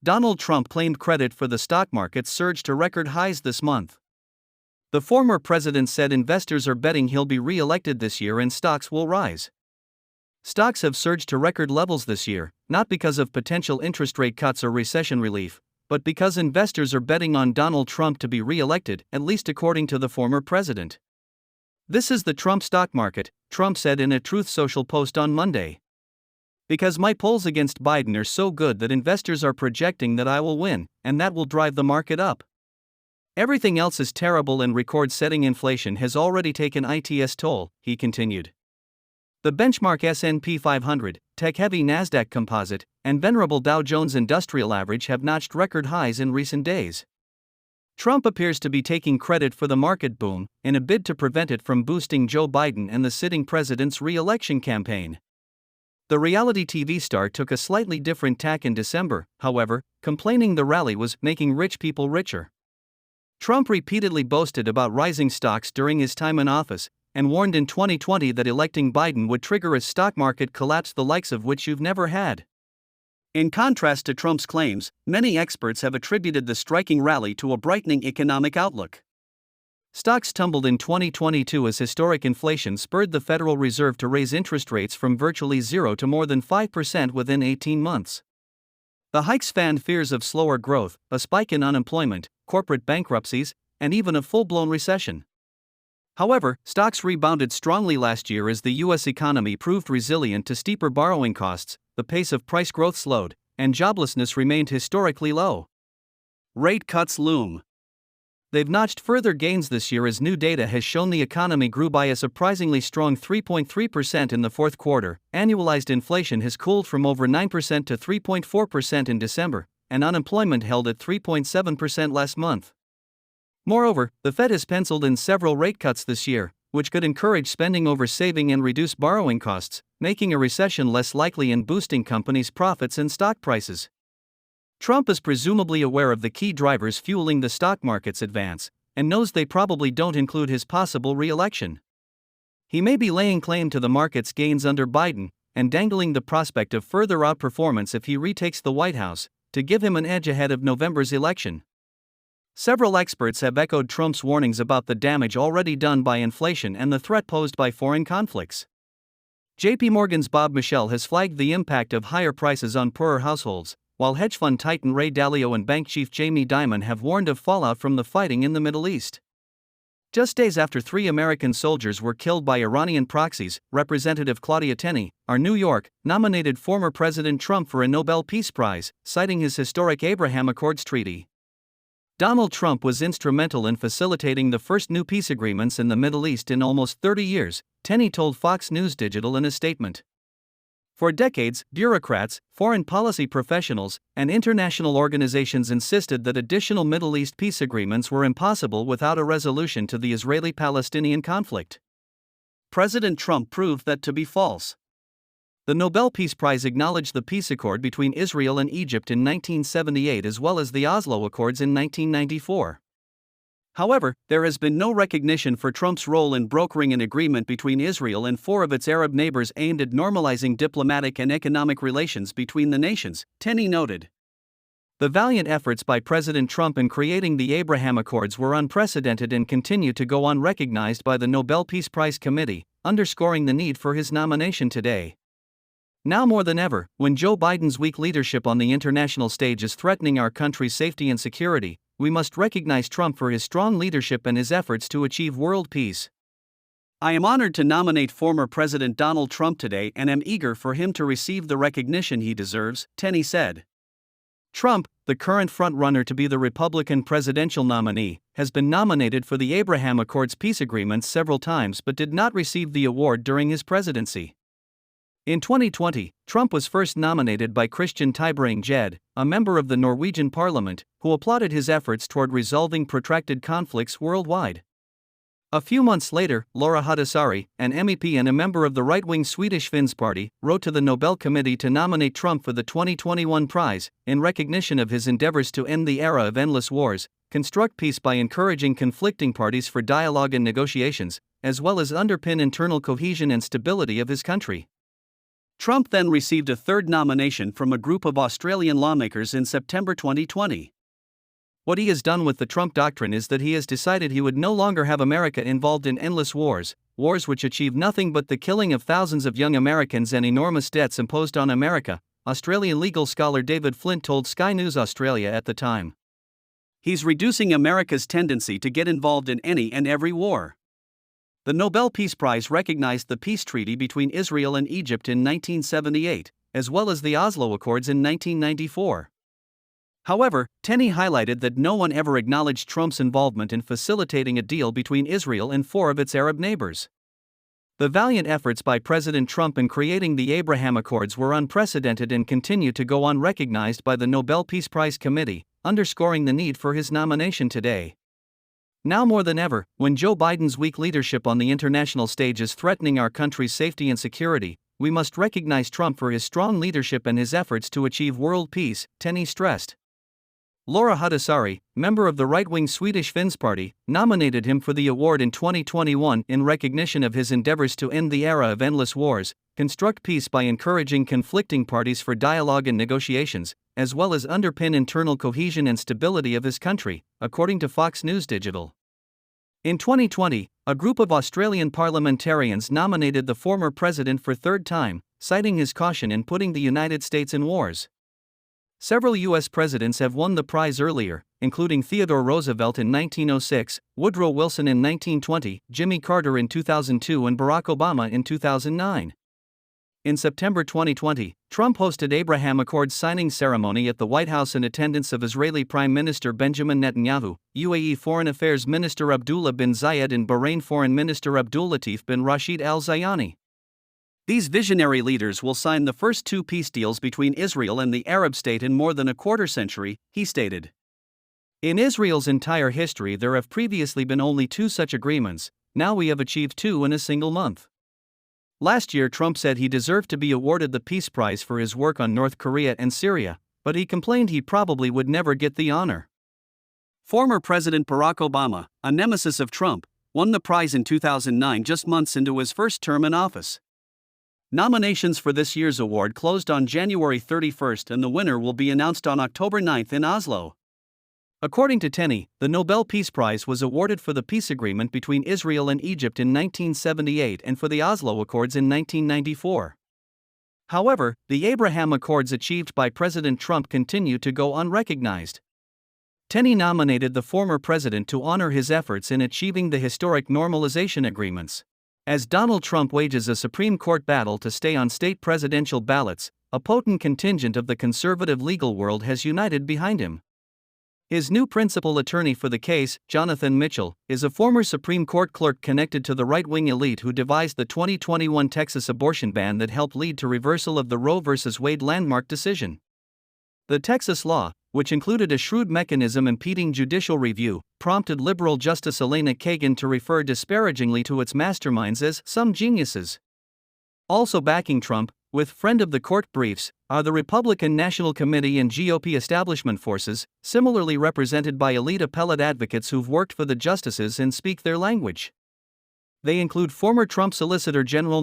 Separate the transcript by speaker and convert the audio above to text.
Speaker 1: Donald Trump claimed credit for the stock market's surge to record highs this month. The former president said investors are betting he'll be re-elected this year and stocks will rise. Stocks have surged to record levels this year, not because of potential interest rate cuts or recession relief, but because investors are betting on Donald Trump to be re-elected, at least according to the former president. "This is the Trump stock market," Trump said in a Truth Social post on Monday. "Because my polls against Biden are so good that investors are projecting that I will win, and that will drive the market up. Everything else is terrible and record-setting inflation has already taken its toll," he continued. The benchmark S&P 500, tech-heavy Nasdaq Composite, and venerable Dow Jones Industrial Average have notched record highs in recent days. Trump appears to be taking credit for the market boom, in a bid to prevent it from boosting Joe Biden and the sitting president's re-election campaign. The reality TV star took a slightly different tack in December, however, complaining the rally was making rich people richer. Trump repeatedly boasted about rising stocks during his time in office, and warned in 2020 that electing Biden would trigger a stock market collapse the likes of which you've never had. In contrast to Trump's claims, many experts have attributed the striking rally to a brightening economic outlook. Stocks tumbled in 2022 as historic inflation spurred the Federal Reserve to raise interest rates from virtually 0 to more than 5% within 18 months. The hikes fanned fears of slower growth, a spike in unemployment, corporate bankruptcies, and even a full-blown recession. However, stocks rebounded strongly last year as the U.S. economy proved resilient to steeper borrowing costs, the pace of price growth slowed, and joblessness remained historically low. Rate cuts loom. They've notched further gains this year as new data has shown the economy grew by a surprisingly strong 3.3% in the fourth quarter. Annualized inflation has cooled from over 9% to 3.4% in December, and unemployment held at 3.7% last month. Moreover, the Fed has penciled in several rate cuts this year, which could encourage spending over saving and reduce borrowing costs, making a recession less likely and boosting companies' profits and stock prices. Trump is presumably aware of the key drivers fueling the stock market's advance, and knows they probably don't include his possible re-election. He may be laying claim to the market's gains under Biden, and dangling the prospect of further outperformance if he retakes the White House, to give him an edge ahead of November's election. Several experts have echoed Trump's warnings about the damage already done by inflation and the threat posed by foreign conflicts. J.P. Morgan's Bob Michel has flagged the impact of higher prices on poorer households, while hedge fund titan Ray Dalio and bank chief Jamie Dimon have warned of fallout from the fighting in the Middle East. Just days after 3 American soldiers were killed by Iranian proxies, Representative Claudia Tenney, our New York, nominated former President Trump for a Nobel Peace Prize, citing his historic Abraham Accords treaty. Donald Trump was instrumental in facilitating the first new peace agreements in the Middle East in almost 30 years, Tenney told Fox News Digital in a statement. For decades, bureaucrats, foreign policy professionals, and international organizations insisted that additional Middle East peace agreements were impossible without a resolution to the Israeli-Palestinian conflict. President Trump proved that to be false. The Nobel Peace Prize acknowledged the peace accord between Israel and Egypt in 1978 as well as the Oslo Accords in 1994. However, there has been no recognition for Trump's role in brokering an agreement between Israel and 4 of its Arab neighbors aimed at normalizing diplomatic and economic relations between the nations, Tenney noted. The valiant efforts by President Trump in creating the Abraham Accords were unprecedented and continue to go unrecognized by the Nobel Peace Prize Committee, underscoring the need for his nomination today. Now more than ever, when Joe Biden's weak leadership on the international stage is threatening our country's safety and security, we must recognize Trump for his strong leadership and his efforts to achieve world peace. I am honored to nominate former President Donald Trump today and am eager for him to receive the recognition he deserves, Tenney said. Trump, the current frontrunner to be the Republican presidential nominee, has been nominated for the Abraham Accords peace agreements several times but did not receive the award during his presidency. In 2020, Trump was first nominated by Christian Tybring-Gjedde, a member of the Norwegian parliament, who applauded his efforts toward resolving protracted conflicts worldwide. A few months later, Laura Huhtasaari, an MEP and a member of the right-wing Swedish Finns Party, wrote to the Nobel Committee to nominate Trump for the 2021 prize, in recognition of his endeavors to end the era of endless wars, construct peace by encouraging conflicting parties for dialogue and negotiations, as well as underpin internal cohesion and stability of his country. Trump then received a third nomination from a group of Australian lawmakers in September 2020. What he has done with the Trump doctrine is that he has decided he would no longer have America involved in endless wars which achieve nothing but the killing of thousands of young Americans and enormous debts imposed on America, Australian legal scholar David Flint told Sky News Australia at the time. He's reducing America's tendency to get involved in any and every war. The Nobel Peace Prize recognized the peace treaty between Israel and Egypt in 1978, as well as the Oslo Accords in 1994. However, Tenney highlighted that no one ever acknowledged Trump's involvement in facilitating a deal between Israel and four of its Arab neighbors. The valiant efforts by President Trump in creating the Abraham Accords were unprecedented and continue to go unrecognized by the Nobel Peace Prize Committee, underscoring the need for his nomination today. Now more than ever, when Joe Biden's weak leadership on the international stage is threatening our country's safety and security, we must recognize Trump for his strong leadership and his efforts to achieve world peace, Tenney stressed. Laura Huhtasaari, member of the right-wing Swedish Finns Party, nominated him for the award in 2021 in recognition of his endeavors to end the era of endless wars, construct peace by encouraging conflicting parties for dialogue and negotiations, as well as underpin internal cohesion and stability of his country, according to Fox News Digital. In 2020, a group of Australian parliamentarians nominated the former president for third time, citing his caution in putting the United States in wars. Several U.S. presidents have won the prize earlier, including Theodore Roosevelt in 1906, Woodrow Wilson in 1920, Jimmy Carter in 2002 and Barack Obama in 2009. In September 2020, Trump hosted Abraham Accords signing ceremony at the White House in attendance of Israeli Prime Minister Benjamin Netanyahu, UAE Foreign Affairs Minister Abdullah bin Zayed and Bahrain Foreign Minister Abdul Latif bin Rashid Al Zayani. These visionary leaders will sign the first two peace deals between Israel and the Arab state in more than a quarter century, he stated. In Israel's entire history there have previously been only two such agreements, now we have achieved two in a single month. Last year Trump said he deserved to be awarded the Peace Prize for his work on North Korea and Syria, but he complained he probably would never get the honor. Former President Barack Obama, a nemesis of Trump, won the prize in 2009 just months into his first term in office. Nominations for this year's award closed on January 31 and the winner will be announced on October 9 in Oslo. According to Tenney, the Nobel Peace Prize was awarded for the peace agreement between Israel and Egypt in 1978 and for the Oslo Accords in 1994. However, the Abraham Accords achieved by President Trump continue to go unrecognized. Tenney nominated the former president to honor his efforts in achieving the historic normalization agreements. As Donald Trump wages a Supreme Court battle to stay on state presidential ballots, a potent contingent of the conservative legal world has united behind him. His new principal attorney for the case, Jonathan Mitchell, is a former Supreme Court clerk connected to the right-wing elite who devised the 2021 Texas abortion ban that helped lead to reversal of the Roe v. Wade landmark decision. The Texas law, which included a shrewd mechanism impeding judicial review, prompted liberal Justice Elena Kagan to refer disparagingly to its masterminds as some geniuses. Also backing Trump, with friend of the court briefs, are the Republican National Committee and GOP establishment forces, similarly represented by elite appellate advocates who've worked for the justices and speak their language. They include former Trump Solicitor General